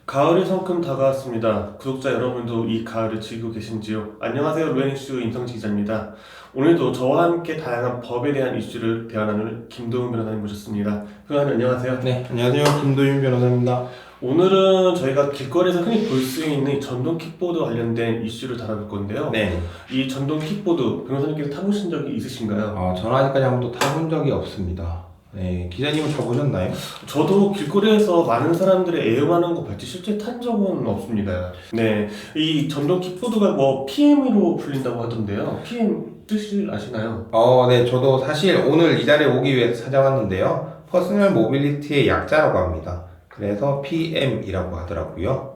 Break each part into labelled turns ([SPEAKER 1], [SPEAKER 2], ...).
[SPEAKER 1] 가을이 성큼 다가왔습니다. 구독자 여러분도 이 가을을 즐기고 계신지요? 안녕하세요. 루엔이슈 임성지 기자입니다. 오늘도 저와 함께 다양한 법에 대한 이슈를 대화 나눌 김도훈 변호사님 모셨습니다. 변호사님 안녕하세요.
[SPEAKER 2] 네, 안녕하세요. 김도윤 변호사입니다.
[SPEAKER 1] 오늘은 저희가 길거리에서 흔히 볼 수 있는 이 전동 킥보드 관련된 이슈를 다뤄볼 건데요.
[SPEAKER 2] 네,
[SPEAKER 1] 이 전동 킥보드 변호사님께서 타보신 적이 있으신가요?
[SPEAKER 2] 저는 아직까지 한 번도 타본 적이 없습니다. 네, 기자님은 타보셨나요?
[SPEAKER 1] 저도 길거리에서 많은 사람들이 애용하는 거 봤지 실제 탄 적은 없습니다. 네, 이 전동 킥보드가 뭐 PM으로 불린다고 하던데요. PM 뜻을 아시나요?
[SPEAKER 2] 네, 저도 사실 오늘 이 자리에 오기 위해서 찾아왔는데요. 퍼스널 모빌리티의 약자라고 합니다. 그래서 PM이라고 하더라고요.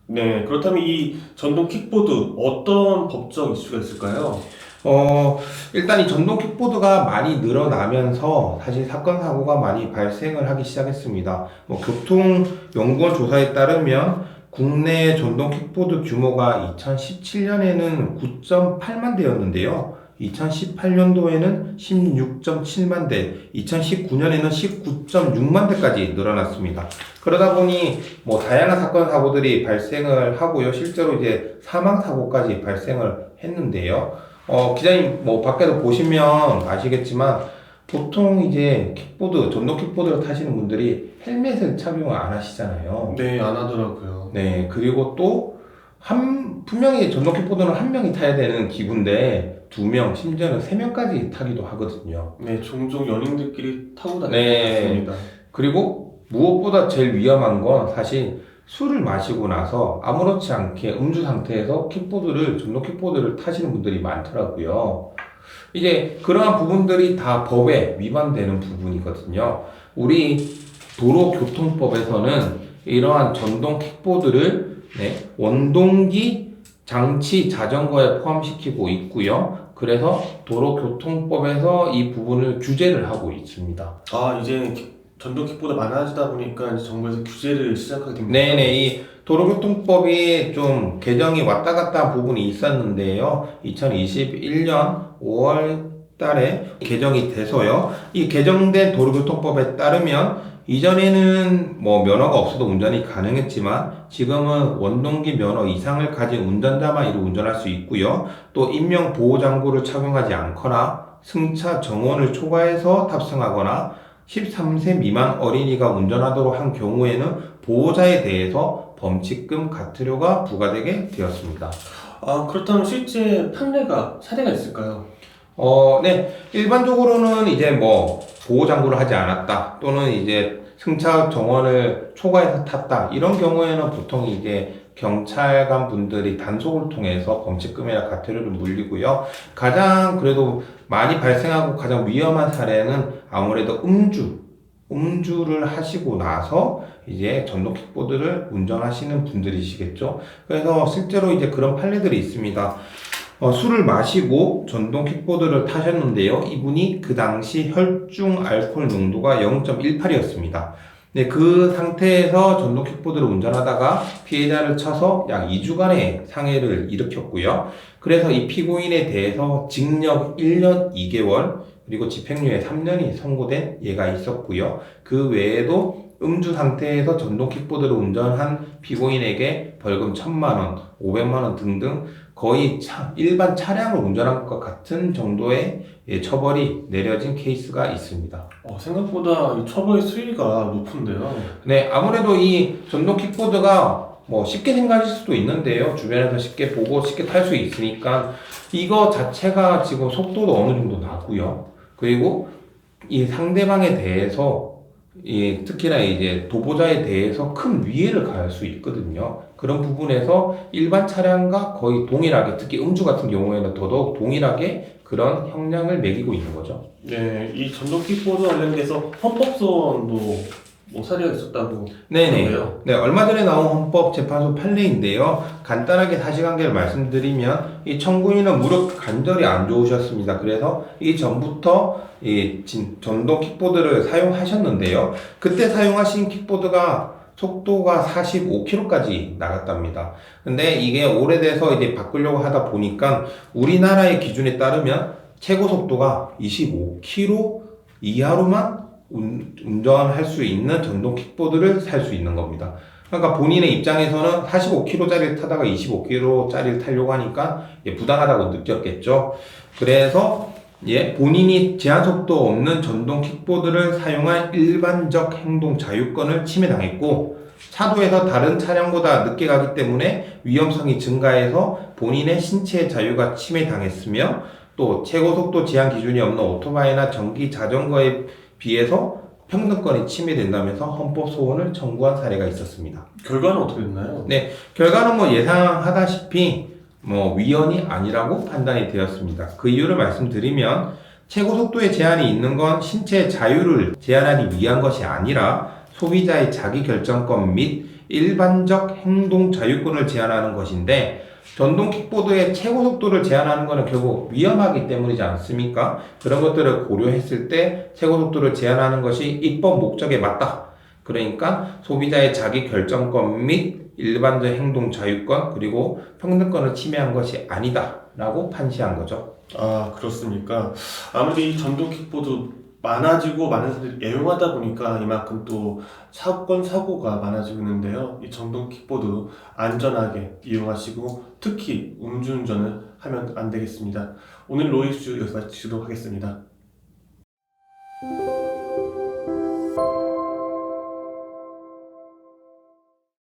[SPEAKER 1] 네, 그렇다면 이 전동 킥보드 어떤 법적 이슈가 있을까요?
[SPEAKER 2] 일단 이 전동 킥보드가 많이 늘어나면서 사실 사건 사고가 많이 발생을 하기 시작했습니다. 교통연구원 조사에 따르면 국내 전동 킥보드 규모가 2017년에는 9.8만 대였는데요. 2018년도에는 16.7만 대, 2019년에는 19.6만 대까지 늘어났습니다. 그러다 보니 다양한 사건 사고들이 발생을 하고요. 실제로 이제 사망 사고까지 발생을 했는데요. 기자님, 밖에서 보시면 아시겠지만, 보통 이제 전동 킥보드를 타시는 분들이 헬멧을 착용을 안 하시잖아요.
[SPEAKER 1] 네, 안 하더라고요.
[SPEAKER 2] 네, 그리고 또, 분명히 전동 킥보드는 한 명이 타야 되는 기구인데, 두 명, 심지어는 세 명까지 타기도 하거든요.
[SPEAKER 1] 네, 종종 연인들끼리 타고 다니는
[SPEAKER 2] 네.
[SPEAKER 1] 것 같습니다.
[SPEAKER 2] 그리고 무엇보다 제일 위험한 건 사실 술을 마시고 나서 아무렇지 않게 음주 상태에서 전동 킥보드를 타시는 분들이 많더라고요. 이제 그러한 부분들이 다 법에 위반되는 부분이거든요. 우리 도로교통법에서는 이러한 전동 킥보드를 원동기 장치 자전거에 포함시키고 있고요. 그래서 도로교통법에서 이 부분을 규제를 하고 있습니다.
[SPEAKER 1] 이제 전동 킥보드 많아지다 보니까 이제 정부에서 규제를 시작하게 됩니다.
[SPEAKER 2] 네네, 이 도로교통법이 좀 개정이 왔다 갔다 한 부분이 있었는데요. 2021년 5월 달에 개정이 돼서요. 이 개정된 도로교통법에 따르면 이전에는 면허가 없어도 운전이 가능했지만 지금은 원동기 면허 이상을 가진 운전자만 이를 운전할 수 있고요. 또 인명보호장구를 착용하지 않거나 승차 정원을 초과해서 탑승하거나 13세 미만 어린이가 운전하도록 한 경우에는 보호자에 대해서 범칙금 과태료가 부과되게 되었습니다.
[SPEAKER 1] 그렇다면 실제 사례가 있을까요?
[SPEAKER 2] 네. 일반적으로는 이제 보호장구를 하지 않았다. 또는 이제 승차 정원을 초과해서 탔다. 이런 경우에는 보통 이제 경찰관 분들이 단속을 통해서 범칙금이나 과태료를 물리고요. 가장 그래도 많이 발생하고 가장 위험한 사례는 아무래도 음주를 하시고 나서 이제 전동 킥보드를 운전하시는 분들이시겠죠. 그래서 실제로 이제 그런 판례들이 있습니다. 술을 마시고 전동 킥보드를 타셨는데요. 이분이 그 당시 혈중 알코올 농도가 0.18이었습니다. 네, 그 상태에서 전동 킥보드를 운전하다가 피해자를 쳐서 약 2주간의 상해를 일으켰고요. 그래서 이 피고인에 대해서 징역 1년 2개월 그리고 집행유예 3년이 선고된 예가 있었고요. 그 외에도 음주 상태에서 전동 킥보드를 운전한 피고인에게 벌금 1,000만 원, 500만 원 등등 거의 일반 차량을 운전한 것과 같은 정도의 처벌이 내려진 케이스가 있습니다.
[SPEAKER 1] 생각보다 이 처벌 수위가 높은데요.
[SPEAKER 2] 네, 아무래도 이 전동 킥보드가 쉽게 생각하실 수도 있는데요. 주변에서 쉽게 보고 쉽게 탈 수 있으니까 이거 자체가 지금 속도도 어느 정도 나고요. 그리고 이 상대방에 대해서 특히나 이제 도보자에 대해서 큰 위해를 가할 수 있거든요. 그런 부분에서 일반 차량과 거의 동일하게, 특히 음주 같은 경우에는 더더욱 동일하게 그런 형량을 매기고 있는 거죠.
[SPEAKER 1] 네, 이 전동 킥보드 관련돼서 헌법소원도 사례가 있었다고
[SPEAKER 2] 네네.
[SPEAKER 1] 하던데요.
[SPEAKER 2] 네, 얼마 전에 나온 헌법재판소 판례인데요. 간단하게 사실관계를 말씀드리면 이 청구인은 무릎 관절이 안 좋으셨습니다. 그래서 이전부터 전동 킥보드를 사용하셨는데요. 그때 사용하신 킥보드가 속도가 45km까지 나갔답니다. 근데 이게 오래돼서 이제 바꾸려고 하다 보니까 우리나라의 기준에 따르면 최고 속도가 25km 이하로만 운전할 수 있는 전동 킥보드를 살 수 있는 겁니다. 그러니까 본인의 입장에서는 45km짜리를 타다가 25km짜리를 타려고 하니까 부당하다고 느꼈겠죠. 그래서 본인이 제한 속도 없는 전동 킥보드를 사용한 일반적 행동 자유권을 침해당했고, 차도에서 다른 차량보다 늦게 가기 때문에 위험성이 증가해서 본인의 신체의 자유가 침해당했으며, 또 최고속도 제한 기준이 없는 오토바이나 전기 자전거에 비해서 평등권이 침해된다면서 헌법 소원을 청구한 사례가 있었습니다.
[SPEAKER 1] 결과는 어떻게 됐나요?
[SPEAKER 2] 네, 결과는 예상하다시피 위헌이 아니라고 판단이 되었습니다. 그 이유를 말씀드리면, 최고 속도의 제한이 있는 건 신체의 자유를 제한하기 위한 것이 아니라 소비자의 자기 결정권 및 일반적 행동 자유권을 제한하는 것인데, 전동 킥보드의 최고 속도를 제한하는 것은 결국 위험하기 때문이지 않습니까? 그런 것들을 고려했을 때 최고 속도를 제한하는 것이 입법 목적에 맞다. 그러니까 소비자의 자기 결정권 및 일반적 행동 자유권 그리고 평등권을 침해한 것이 아니다 라고 판시한 거죠.
[SPEAKER 1] 아, 그렇습니까? 아무리 전동 킥보드 많아지고 많은 사람들이 애용하다 보니까 이만큼 또 사건, 사고가 많아지고 있는데요. 이 전동 킥보드 안전하게 이용하시고 특히 음주운전을 하면 안 되겠습니다. 오늘 로이슈 여기서 마치도록 하겠습니다.